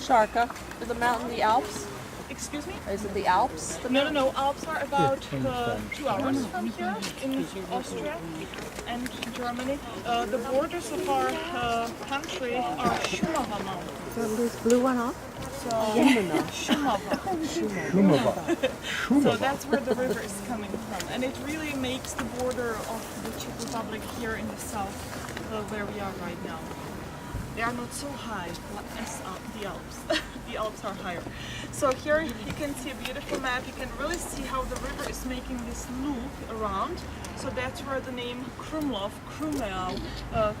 Sharka. Is the mountain the Alps? Excuse me? Is it the Alps? No. Alps are about 2 hours from here in Austria and Germany. The borders of our country are Shumava Mountains. So this blue one off? Shumava. So that's where the river is coming from. And it really makes the border of the Czech Republic here in the south where we are right now. They are not so high as the Alps. The Alps are higher. So here you can see a beautiful map. You can really see how the river is making this loop around. So that's where the name Krumlov,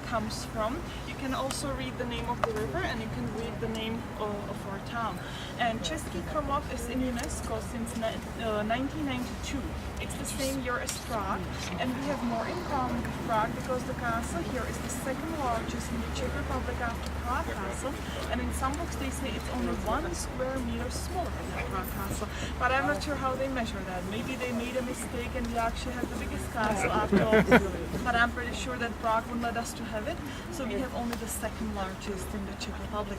comes from. You can also read the name of the river and you can read the name of our town. And Cesky Krumlov is in UNESCO since 1992. It's the same year as Prague, and we have more in common with Prague because the castle here is the second largest in the Czech Republic after Prague Castle, and in some books they say it's only 1 square meter smaller than Prague Castle, but I'm not sure how they measure that. Maybe they made a mistake and we actually have the biggest castle after all, but I'm pretty sure that Prague wouldn't let us to have it, so we have only the second largest in the Czech Republic.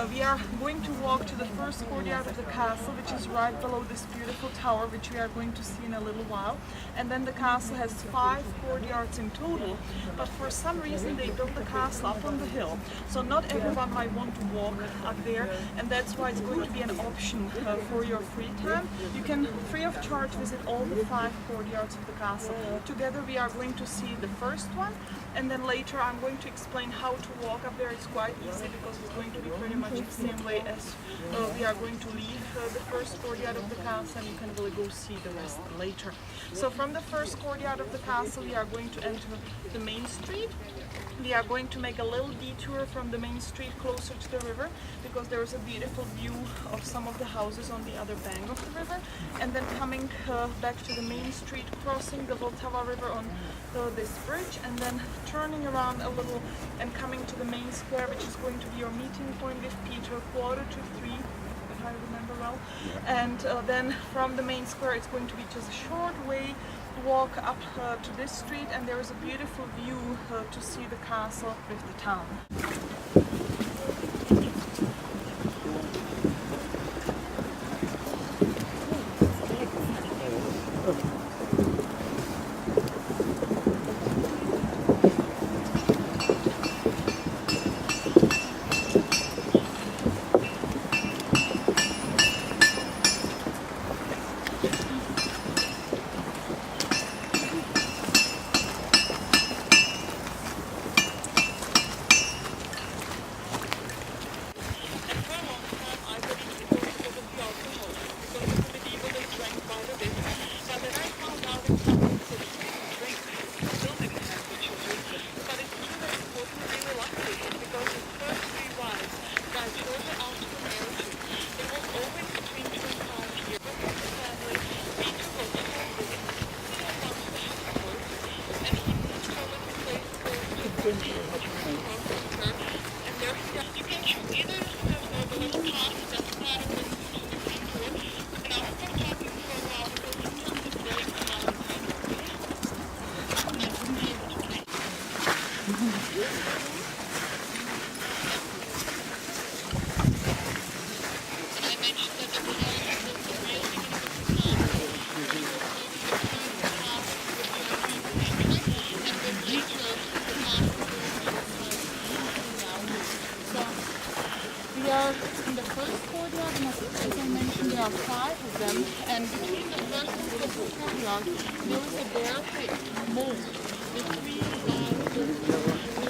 We are going to walk to the first courtyard of the castle, which is right below this beautiful tower, which we are going to see in a little while. And then the castle has 5 courtyards in total, but for some reason they built the castle up on the hill, so not everyone might want to walk up there, and that's why it's going to be an option for your free time. You can free of charge visit all the 5 courtyards of the castle. Together we are going to see the first one, and then later I'm going to explain how to walk up there. It's quite easy because it's going to be pretty much the same way as we are going to leave the first courtyard of the castle, and you can really go see the rest later. So from the first courtyard of the castle we are going to enter the main street. We are going to make a little detour from the main street closer to the river because there is a beautiful view of some of the houses on the other bank of the river, and then coming back to the main street, crossing the Vltava River on this bridge, and then turning around a little and coming to the main square, which is going to be your meeting point with Peter, 2:45, if I remember well. And then from the main square it's going to be just a short way walk up to this street, and there is a beautiful view to see the castle with the town. In the first courtyard, as I mentioned, there are 5 of them, and between the first and second courtyard there is a barricade moat. The 3 the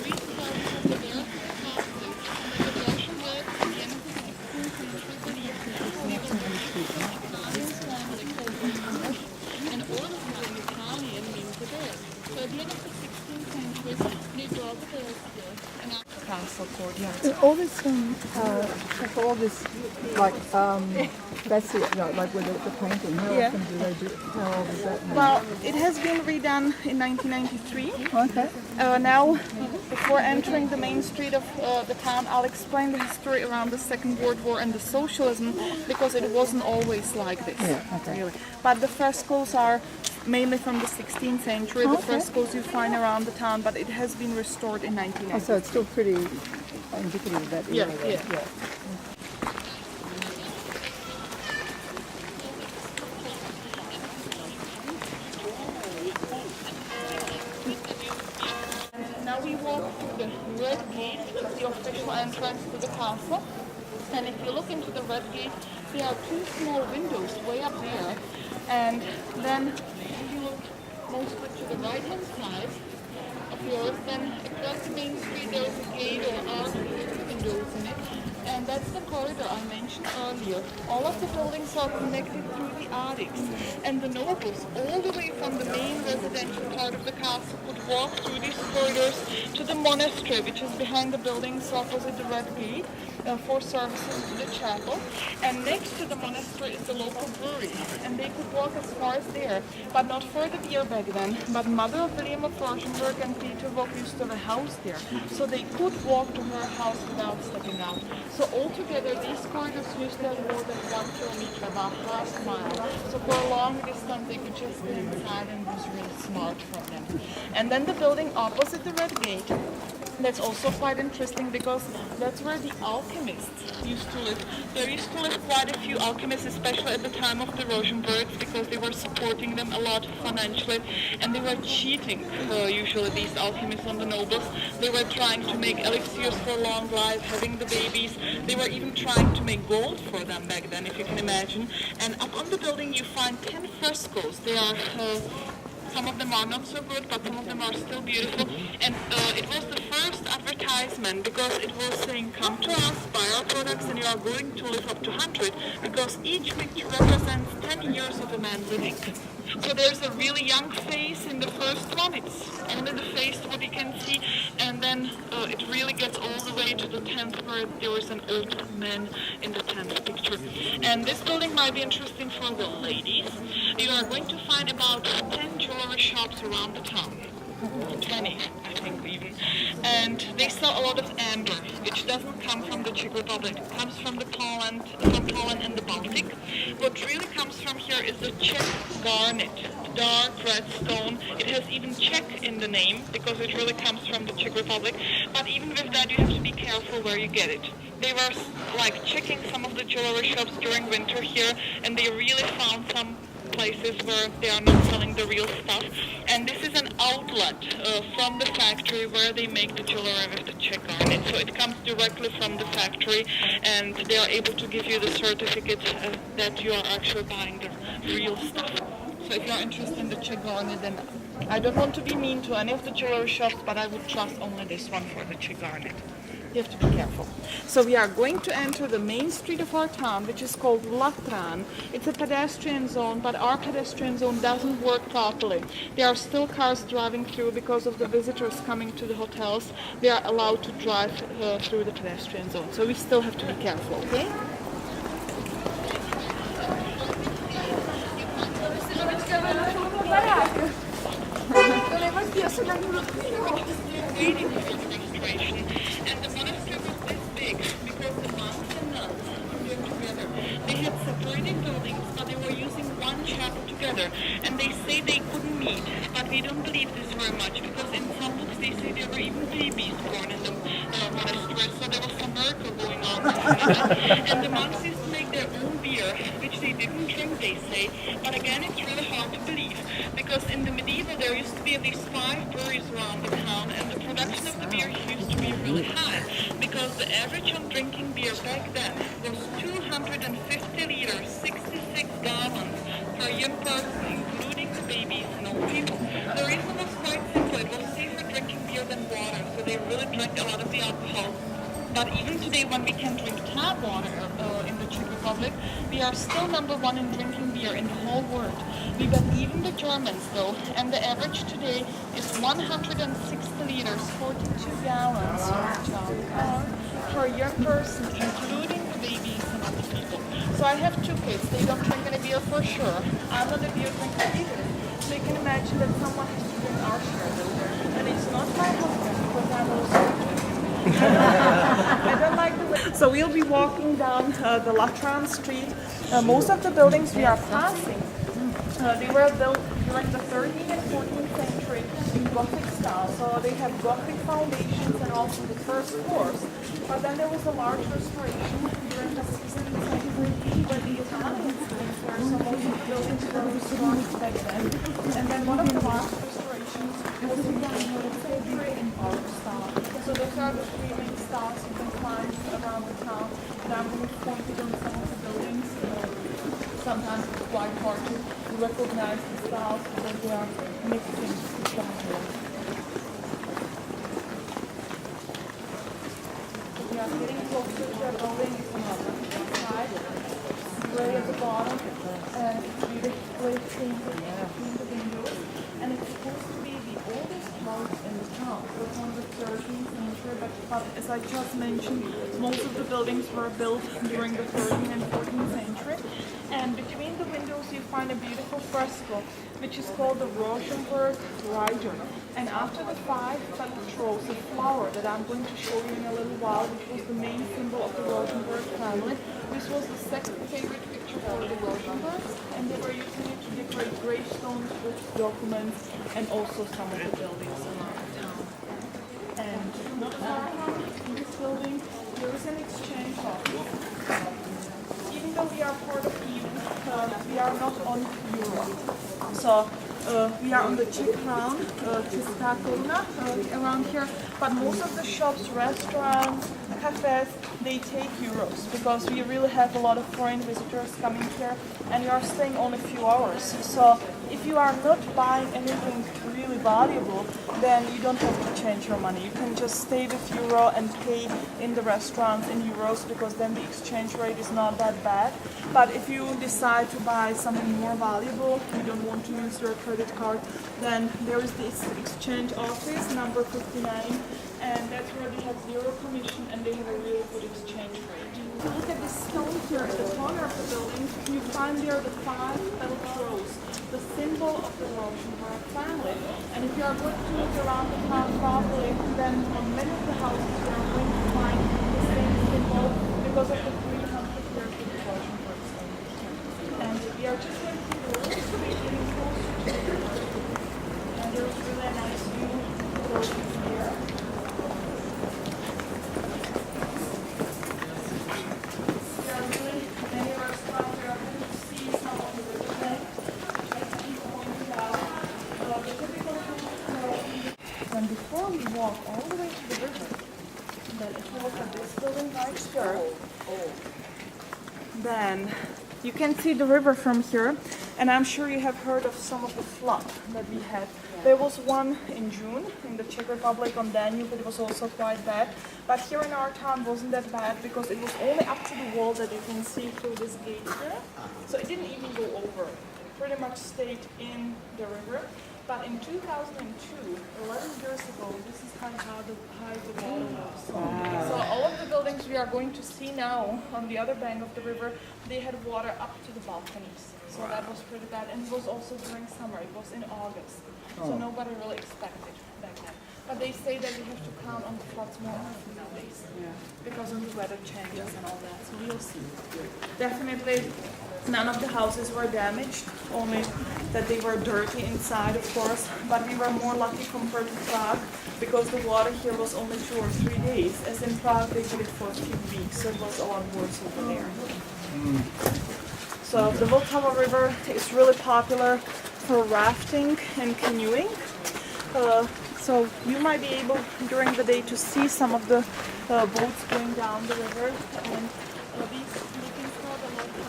reason why we have the barricade castle is the Russian work at the end of the 16th century, and all of them Italian means the bear. So at the end of the 16th century they brought the bears here. And castle courtyard. All this, all this, like, that's it, no, like with the painting. How often do they do? How old is that now? Well, it has been redone in 1993. Okay. Now, before entering the main street of the town, I'll explain the history around the Second World War and the socialism, because it wasn't always like this. Yeah, okay. Really. But the frescoes are mainly from the 16th century, the frescoes you find around the town, but it has been restored in 1990. Oh, so it's still pretty indicative of that era. Yeah. entrance to the castle. And if you look into the red gate, there are two small windows way up there. And then if you look mostly to the right-hand side of yours, then across the main street there is a gate or arch with windows in it. And that's the corridor I mentioned earlier. All of the buildings are connected through the attics. And the nobles, all the way from the main residential part of the castle, could walk through these corridors to the monastery, which is behind the buildings opposite the red gate, for services to the chapel. And next to the monastery is the local brewery. And they could walk as far as there, but not for the beer back then. But mother of William of Rauschenberg and Peter Vogt used to have a house there. So they could walk to her house without stepping out. So altogether, these corridors used to have more than 1 kilometer, about half a mile. So for a long distance, they could just stay inside, and it was really smart for them. And then the building opposite the red gate, that's also quite interesting because that's where the alchemists used to live. There used to live quite a few alchemists, especially at the time of the Rauschenbergs, because they were supporting them a lot financially, and they were cheating, usually these alchemists, on the nobles. They were trying to make elixirs for long life, having the babies. They were even trying to make gold for them back then, if you can imagine. And up on the building you find 10 frescoes. They are some of them are not so good, but some of them are still beautiful. And it was the first advertisement because it was saying, come to us, buy our products, and you are going to live up to 100, because each picture represents 10 years of a man living. So there's a really young face in the first one. It's only the face what you can see, and then it really gets all the way to the 10th where there is an old man in the 10th picture. And this building might be interesting for the ladies. You are going to find about 10 jewelry shops around the town. 20, I think even. And they sell a lot of amber, which doesn't come from the Czech Republic. It comes from Poland and the Baltic. What really comes from here is the Czech garnet, dark red stone. It has even Czech in the name because it really comes from the Czech Republic. But even with that, you have to be careful where you get it. They were like checking some of the jewelry shops during winter here, and they really found some places where they are not selling the real stuff. And this is an outlet from the factory where they make the jewelry with the Czech garnet. So it comes directly from the factory, and they are able to give you the certificate that you are actually buying the real stuff. So if you are interested in the Czech garnet, then I don't want to be mean to any of the jewelry shops, but I would trust only this one for the Czech garnet. You have to be careful. So we are going to enter the main street of our town, which is called Latran. It's a pedestrian zone, but our pedestrian zone doesn't work properly. There are still cars driving through because of the visitors coming to the hotels. They are allowed to drive through the pedestrian zone, so we still have to be careful, okay? And the monastery was this big because the monks and nuns lived together. They had separated buildings, but they were using one chapel together. And they say they couldn't meet, but we don't believe this very much because in some books they say there were even babies born in the monastery, so there was some miracle going on. And the monks used to make their own beer, which they didn't drink, they say. But again, it's really hard to believe because in the medieval there used to be at least 5 breweries around the town, and the production of the beer used to be really high because the average on drinking beer back then was 250 liters, 66 gallons per young person, including the babies and old people. The reason was quite simple. It was safer drinking beer than water, so they really drank a lot of the alcohol. But even today, when we can drink tap water in the Czech Republic, we are still #1 in drinking beer in the whole world. We got even the Germans though, and the average today is 160 liters, 42 gallons per young person, including the babies and other people. So I have 2 kids. They don't drink any beer for sure. I'm not a beer drinker either. So you can imagine that someone has to drink our share. And it's not my husband because I'm also I don't like the way. So we'll be walking down the Latran street. Most of the buildings we are passing, they were built during the 13th and 14th century in Gothic style. So they have Gothic foundations and also the first floors. But then there was a large restoration during the 16th century where the Italians lived there. So most of the buildings were restored back then. And then one of the last restorations was done in the century in art style. So those are the 3 main styles you can find around the town, and I'm going to point it on some of the buildings. Sometimes it's quite hard to recognize the styles because they are mixing each other. We are getting closer to our building. It's on the left side, gray at the bottom, and beautifully painted between the windows. And it's supposed to be the oldest house in the town. It was from the 13th century, but as I just mentioned, most of the buildings were built during the 13th and 14th century. And between the windows you find a beautiful fresco, which is called the Rosenberg Rider. And after the 5 petals rose, a flower that I'm going to show you in a little while, which was the main symbol of the Rosenberg family. This was the second favorite picture for the Rosenbergs, and they were using it to decorate gravestones with documents and also some of the buildings around town. And not far from this building, there is an exchange office. Even though we are part of EU, we are not on Europe. So we are on the Czech crown, Cesky Krumlov, around here. But most of the shops, restaurants, cafes, they take euros because we really have a lot of foreign visitors coming here, and we are staying only a few hours. So if you are not buying anything really valuable, then you don't have to change your money. You can just stay with euro and pay in the restaurants in euros because then the exchange rate is not that bad. But if you decide to buy something more valuable, you don't want to use your credit card, then there is this exchange office, number 59, and that's where they have 0 commission and they have a really good exchange rate. If you look at the stone here at the corner of the building, you find there the 5 petal rose, the symbol of the Rosenberg family. And if you are going to look around the town properly, then on many of the houses you are going to find the same symbol because of the 300 years of the Rosenberg family. And we are just going to go getting closer to the river. And there's really a nice view over here. And before we walk all the way to the river, then if you look at this building right here, then you can see the river from here. And I'm sure you have heard of some of the flood that we had. There was one in June in the Czech Republic on Danube, but it was also quite bad. But here in our town wasn't that bad because it was only up to the wall that you can see through this gate here. So it didn't even go over. It pretty much stayed in the river. But in 2002, 11 years ago, this is how high the water was. Wow. So all of the buildings we are going to see now on the other bank of the river, they had water up to the balconies. So that was pretty bad. And it was also during summer. It was in August. So nobody really expected back then. But they say that we have to count on the floods more often nowadays. Because of the weather changes and all that. So we'll see. Definitely none of the houses were damaged, only that they were dirty inside, of course. But we were more lucky compared to Prague because the water here was only 2 or 3 days. As in Prague, they did it for a few weeks, so it was a lot worse over there. So the Vltava River is really popular for rafting and canoeing. So you might be able during the day to see some of the boats going down the river. And these looking for the local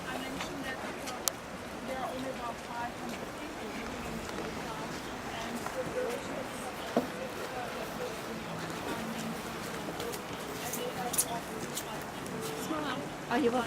I mentioned that there are only about 500 people living in the town, and so there is Oh, you want